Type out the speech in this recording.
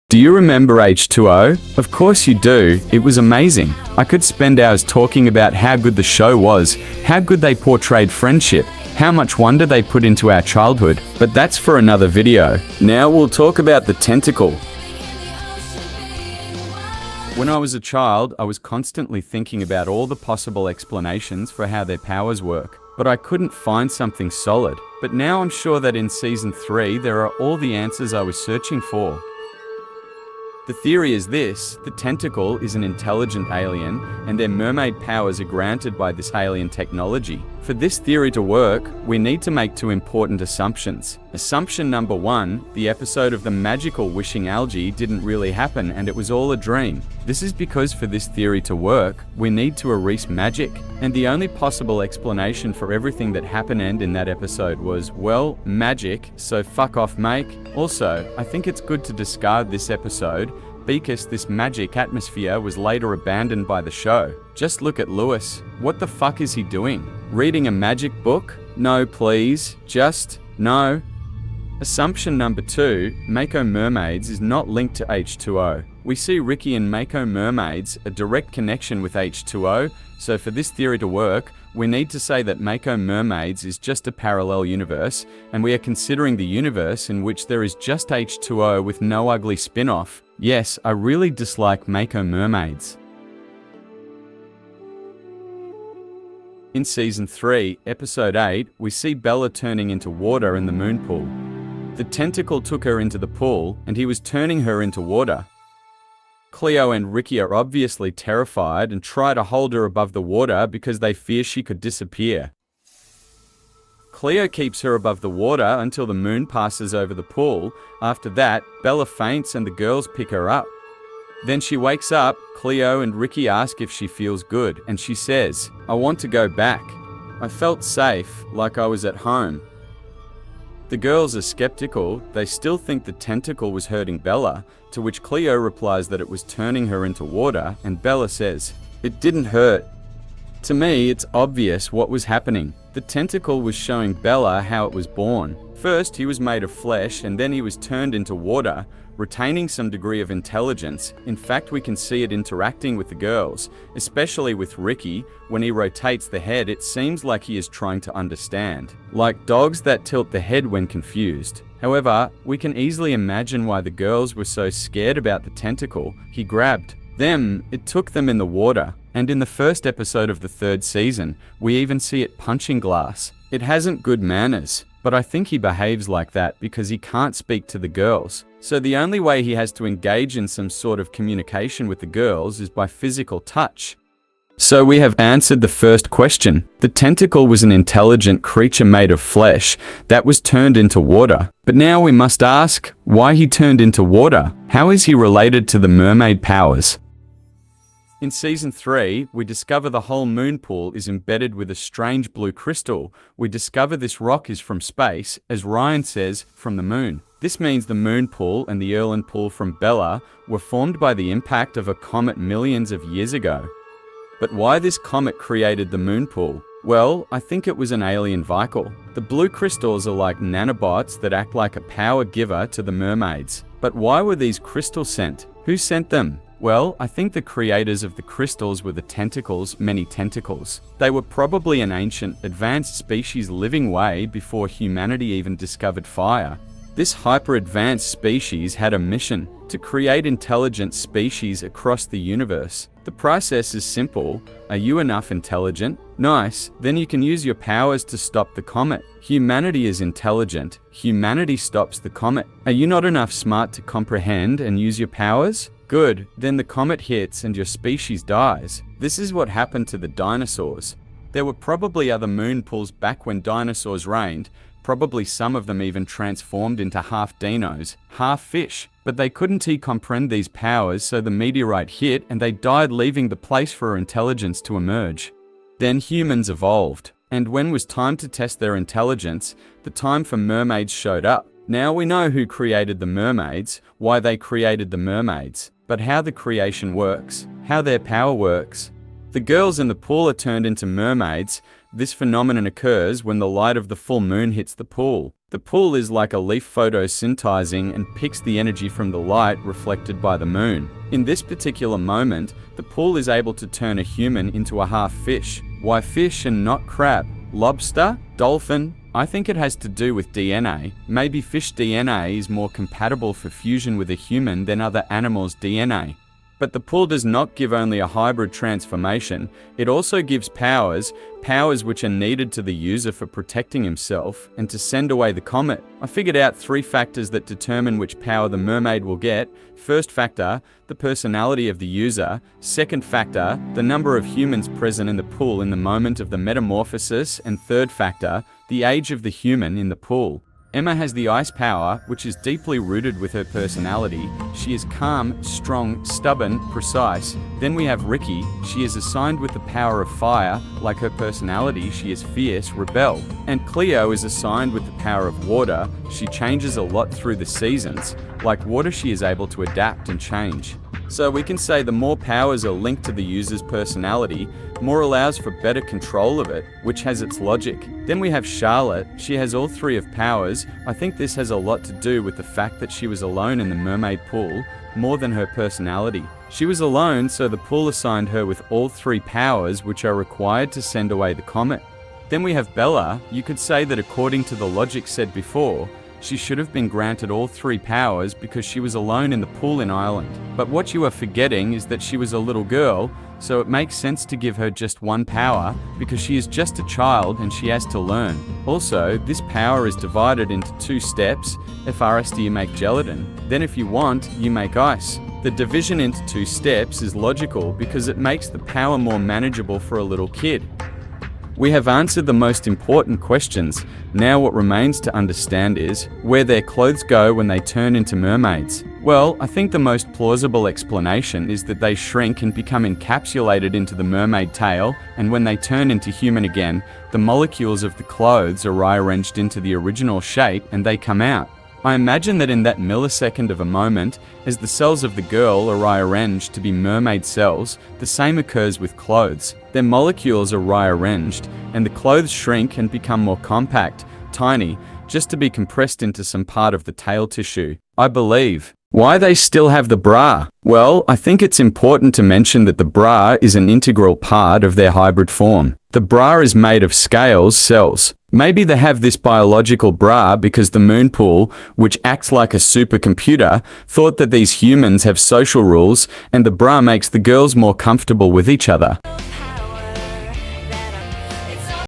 Do you remember h2o? Of course you do, it was amazing. I could spend hours talking about how good the show was, how good they portrayed friendship, how much wonder they put into our childhood, but that's for another video. Now we'll talk about the tentacle. When I was a child, I was constantly thinking about all the possible explanations for how their powers work, but I couldn't find something solid. But now I'm sure that in Season 3 there are all the answers I was searching for. The theory is this: the tentacle is an intelligent alien, and their mermaid powers are granted by this alien technology. For this theory to work, we need to make two important assumptions. Assumption number one, the episode of the magical wishing algae didn't really happen and it was all a dream. This is because for this theory to work, we need to erase magic. And the only possible explanation for everything that happened in that episode was, well, magic, so fuck off, mate. Also, I think it's good to discard this episode because this magic atmosphere was later abandoned by the show. Just look at Lewis. What the fuck is he doing? Reading a magic book? No, please. Just no. Assumption number two, Mako Mermaids is not linked to h2o. We see Ricky and Mako Mermaids a direct connection with h2o, so for this theory to work, we need to say that Mako Mermaids is just a parallel universe, and we are considering the universe in which there is just h2o with no ugly spin-off. Yes, I really dislike Mako Mermaids. In Season 3, Episode 8, we see Bella turning into water in the moon pool. The tentacle took her into the pool, and he was turning her into water. Cleo and Ricky are obviously terrified and try to hold her above the water because they fear she could disappear. Cleo keeps her above the water until the moon passes over the pool. After that, Bella faints and the girls pick her up. Then she wakes up, Cleo and Ricky ask if she feels good, and she says, "I want to go back. I felt safe, like I was at home." The girls are skeptical. They still think the tentacle was hurting Bella, to which Cleo replies that it was turning her into water, and Bella says, "It didn't hurt." To me, it's obvious what was happening. The tentacle was showing Bella how it was born. First, he was made of flesh, and then he was turned into water, retaining some degree of intelligence. In fact, we can see it interacting with the girls, especially with Ricky. When he rotates the head, it seems like he is trying to understand, like dogs that tilt the head when confused. However, we can easily imagine why the girls were so scared about the tentacle. He grabbed them, it took them in the water. And in the first episode of the third season, we even see it punching glass. It hasn't good manners, but I think he behaves like that because he can't speak to the girls. So the only way he has to engage in some sort of communication with the girls is by physical touch. So we have answered the first question. The tentacle was an intelligent creature made of flesh that was turned into water. But now we must ask, why he turned into water? How is he related to the mermaid powers? In Season 3, we discover the whole moon pool is embedded with a strange blue crystal. We discover this rock is from space, as Ryan says, from the moon. This means the moon pool and the Erlen pool from Bella were formed by the impact of a comet millions of years ago. But why this comet created the moon pool? Well, I think it was an alien vehicle. The blue crystals are like nanobots that act like a power giver to the mermaids. But why were these crystals sent? Who sent them? Well, I think the creators of the crystals were the tentacles, many tentacles. They were probably an ancient, advanced species living way before humanity even discovered fire. This hyper-advanced species had a mission to create intelligent species across the universe. The process is simple. Are you enough intelligent? Nice. Then you can use your powers to stop the comet. Humanity is intelligent. Humanity stops the comet. Are you not enough smart to comprehend and use your powers? Good. Then the comet hits and your species dies. This is what happened to the dinosaurs. There were probably other moon pools back when dinosaurs reigned. Probably some of them even transformed into half dinos, half fish. But they couldn't comprehend these powers, so the meteorite hit and they died, leaving the place for intelligence to emerge. Then humans evolved. And when was time to test their intelligence, the time for mermaids showed up. Now we know who created the mermaids, why they created the mermaids, but how the creation works, how their power works. The girls in the pool are turned into mermaids. This phenomenon occurs when the light of the full moon hits the pool. The pool is like a leaf photosynthesizing and picks the energy from the light reflected by the moon. In this particular moment, the pool is able to turn a human into a half fish. Why fish and not crab? Lobster? Dolphin? I think it has to do with DNA. Maybe fish DNA is more compatible for fusion with a human than other animals' DNA. But the pool does not give only a hybrid transformation, it also gives powers which are needed to the user for protecting himself and to send away the comet. I figured out 3 factors that determine which power the mermaid will get. First factor, the personality of the user. Second factor, the number of humans present in the pool in the moment of the metamorphosis. And third factor, the age of the human in the pool. Emma has the ice power, which is deeply rooted with her personality. She is calm, strong, stubborn, precise. Then we have Ricky. She is assigned with the power of fire. Like her personality, she is fierce, rebel. And Cleo is assigned with the power of water. She changes a lot through the seasons. Like water, she is able to adapt and change. So we can say the more powers are linked to the user's personality, more allows for better control of it, which has its logic. Then we have Charlotte. She has all 3 of powers. I think this has a lot to do with the fact that she was alone in the mermaid pool, more than her personality. She was alone, so the pool assigned her with all 3 powers which are required to send away the comet. Then we have Bella. You could say that according to the logic said before, she should have been granted all 3 powers because she was alone in the pool in Ireland. But what you are forgetting is that she was a little girl, so it makes sense to give her just 1 power because she is just a child and she has to learn. Also, this power is divided into 2 steps. First, you make gelatin. Then if you want, you make ice. The division into 2 steps is logical because it makes the power more manageable for a little kid. We have answered the most important questions. Now what remains to understand is where their clothes go when they turn into mermaids. Well, I think the most plausible explanation is that they shrink and become encapsulated into the mermaid tail, and when they turn into human again, the molecules of the clothes are rearranged into the original shape and they come out. I imagine that in that millisecond of a moment, as the cells of the girl are rearranged to be mermaid cells, the same occurs with clothes. Their molecules are rearranged, and the clothes shrink and become more compact, tiny, just to be compressed into some part of the tail tissue. I believe. Why they still have the bra? Well, I think it's important to mention that the bra is an integral part of their hybrid form. The bra is made of scales cells. Maybe they have this biological bra because the moon pool, which acts like a supercomputer, thought that these humans have social rules and the bra makes the girls more comfortable with each other.